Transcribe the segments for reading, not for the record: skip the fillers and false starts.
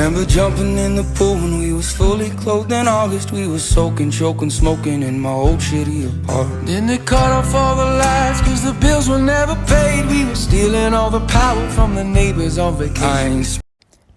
Remember jumping in the pool when we was fully clothed in August. We was soaking, choking, smoking in my old shitty apartment. Then they cut off all the lights cause the bills were never paid. We were stealing all the power from the neighbors on vacation.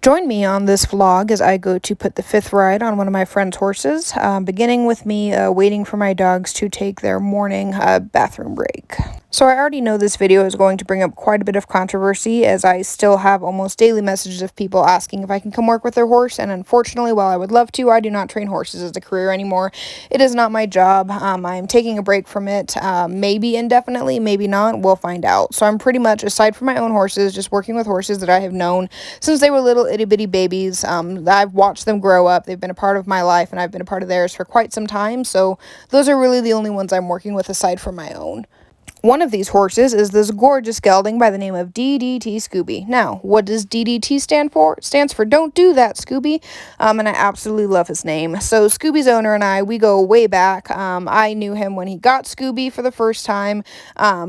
Join me on this vlog as I go to put the 5th ride on one of my friend's horses, beginning with me waiting for my dogs to take their morning bathroom break. So I already know this video is going to bring up quite a bit of controversy, as I still have almost daily messages of people asking if I can come work with their horse, and unfortunately, while I would love to, I do not train horses as a career anymore. It is not my job. I am taking a break from it, maybe indefinitely, maybe not, we'll find out. So I'm pretty much, aside from my own horses, just working with horses that I have known since they were little itty-bitty babies. I've watched them grow up. They've been a part of my life, and I've been a part of theirs for quite some time, so those are really the only ones I'm working with aside from my own. One of these horses is this gorgeous gelding by the name of DDT Scooby. Now, what does DDT stand for? It stands for Don't Do That, Scooby. And I absolutely love his name. So Scooby's owner and I, we go way back. I knew him when he got Scooby for the first time,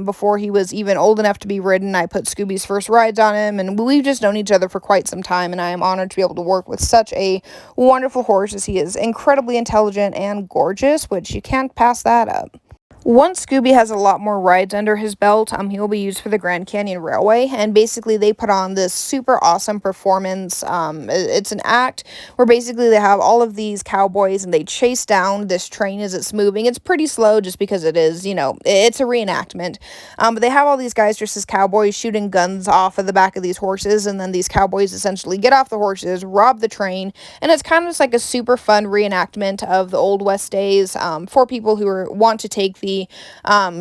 before he was even old enough to be ridden. I put Scooby's first rides on him, and we've just known each other for quite some time, and I am honored to be able to work with such a wonderful horse, as he is incredibly intelligent and gorgeous, which you can't pass that up. Once Scooby has a lot more rides under his belt, he will be used for the Grand Canyon Railway, and basically they put on this super awesome performance. It's an act where basically they have all of these cowboys and they chase down this train as it's moving. It's pretty slow just because it is, it's a reenactment. But they have all these guys dressed as cowboys shooting guns off of the back of these horses, and then these cowboys essentially get off the horses, rob the train, and it's kind of just like a super fun reenactment of the Old West days, for people who want to take the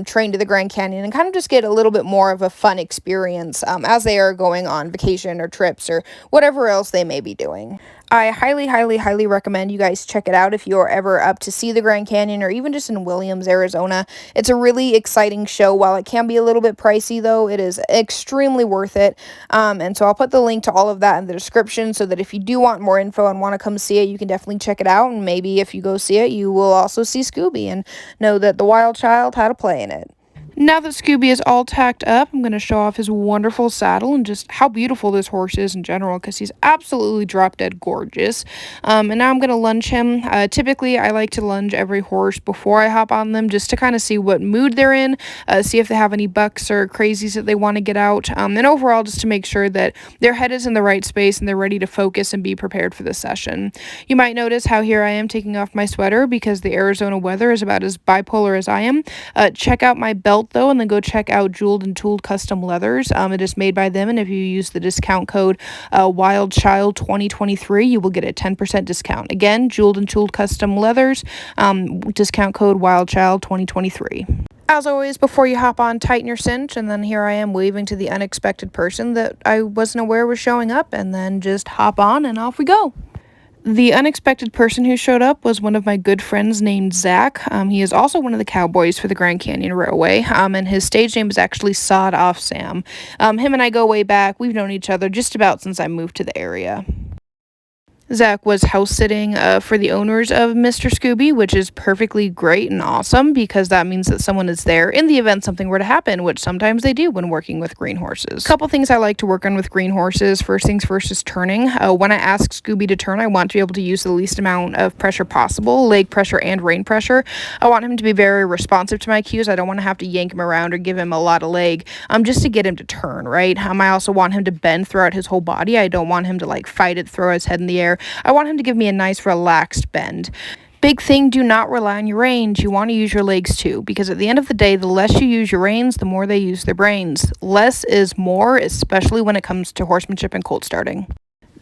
train to the Grand Canyon and kind of just get a little bit more of a fun experience as they are going on vacation or trips or whatever else they may be doing. I highly, highly, highly recommend you guys check it out if you're ever up to see the Grand Canyon, or even just in Williams, Arizona. It's a really exciting show. While it can be a little bit pricey, though, it is extremely worth it. And so I'll put the link to all of that in the description, so that if you do want more info and want to come see it, you can definitely check it out. And maybe if you go see it, you will also see Scooby and know that the wild child had a play in it. Now that Scooby is all tacked up, I'm going to show off his wonderful saddle and just how beautiful this horse is in general, because he's absolutely drop-dead gorgeous. And now I'm going to lunge him. Typically, I like to lunge every horse before I hop on them, just to kind of see what mood they're in, see if they have any bucks or crazies that they want to get out, and overall just to make sure that their head is in the right space and they're ready to focus and be prepared for the session. You might notice how here I am taking off my sweater because the Arizona weather is about as bipolar as I am. Check out my belt, though, and then go check out Jeweled and Tooled Custom Leathers. It is made by them, and if you use the discount code WildChild2023, you will get a 10% discount. Again, Jeweled and Tooled Custom Leathers, discount code WildChild2023. As always, before you hop on, tighten your cinch, and then here I am waving to the unexpected person that I wasn't aware was showing up, and then just hop on and off we go. The unexpected person who showed up was one of my good friends named Zach. He is also one of the cowboys for the Grand Canyon Railway, and his stage name is actually Sawed Off Sam. Him and I go way back. We've known each other just about since I moved to the area. Zach was house sitting for the owners of Mr. Scooby, which is perfectly great and awesome, because that means that someone is there in the event something were to happen, which sometimes they do when working with green horses. A couple things I like to work on with green horses. First things first is turning. When I ask Scooby to turn, I want to be able to use the least amount of pressure possible, leg pressure and rein pressure. I want him to be very responsive to my cues. I don't want to have to yank him around or give him a lot of leg, just to get him to turn, right? I also want him to bend throughout his whole body. I don't want him to fight it, throw his head in the air. I want him to give me a nice relaxed bend. Big thing, do not rely on your reins. You want to use your legs too, because at the end of the day, the less you use your reins, the more they use their brains. Less is more, especially when it comes to horsemanship and colt starting.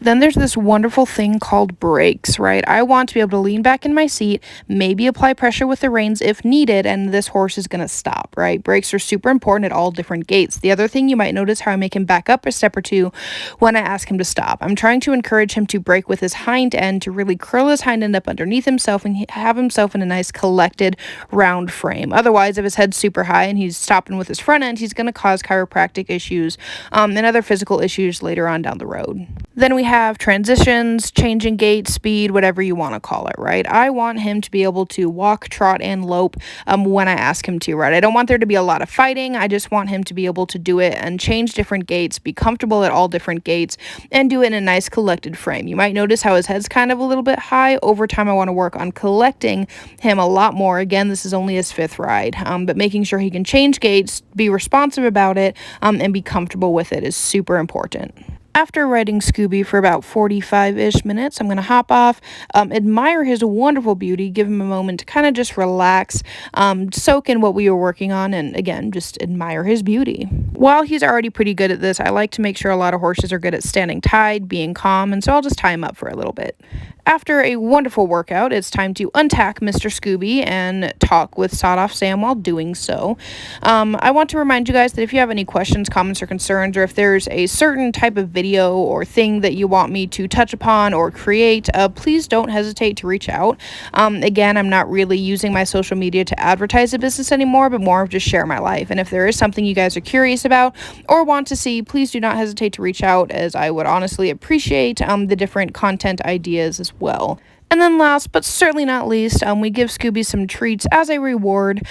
Then there's this wonderful thing called brakes, right? I want to be able to lean back in my seat, maybe apply pressure with the reins if needed, and this horse is going to stop, right? Brakes are super important at all different gaits. The other thing, you might notice how I make him back up a step or two when I ask him to stop. I'm trying to encourage him to brake with his hind end, to really curl his hind end up underneath himself and have himself in a nice collected round frame. Otherwise, if his head's super high and he's stopping with his front end, he's going to cause chiropractic issues and other physical issues later on down the road. Then we have transitions, changing gait, speed, whatever you want to call it, right? I want him to be able to walk, trot, and lope when I ask him to, right? I don't want there to be a lot of fighting. I just want him to be able to do it and change different gaits, be comfortable at all different gaits, and do it in a nice collected frame. You might notice how his head's kind of a little bit high. Over time, I want to work on collecting him a lot more. Again, this is only his 5th ride, but making sure he can change gaits, be responsive about it, and be comfortable with it is super important. After riding Scooby for about 45-ish minutes, I'm going to hop off, admire his wonderful beauty, give him a moment to kind of just relax, soak in what we were working on, and again, just admire his beauty. While he's already pretty good at this, I like to make sure a lot of horses are good at standing tied, being calm, and so I'll just tie him up for a little bit. After a wonderful workout, it's time to untack Mr. Scooby and talk with Sawed-Off Sam while doing so. I want to remind you guys that if you have any questions, comments, or concerns, or if there's a certain type of video or thing that you want me to touch upon or create, please don't hesitate to reach out. Again, I'm not really using my social media to advertise the business anymore, but more of just share my life. And if there is something you guys are curious about or want to see, please do not hesitate to reach out, as I would honestly appreciate the different content ideas as well. And then last but certainly not least, we give Scooby some treats as a reward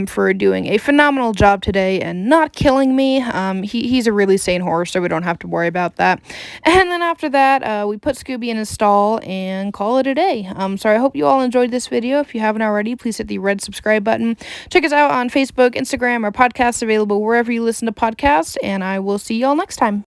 for doing a phenomenal job today and not killing me. He's a really sane horse, so we don't have to worry about that. And then after that, we put Scooby in his stall and call it a day. So I hope you all enjoyed this video. If you haven't already, please hit the red subscribe button. Check us out on Facebook, Instagram, our podcasts available wherever you listen to podcasts, and I will see you all next time.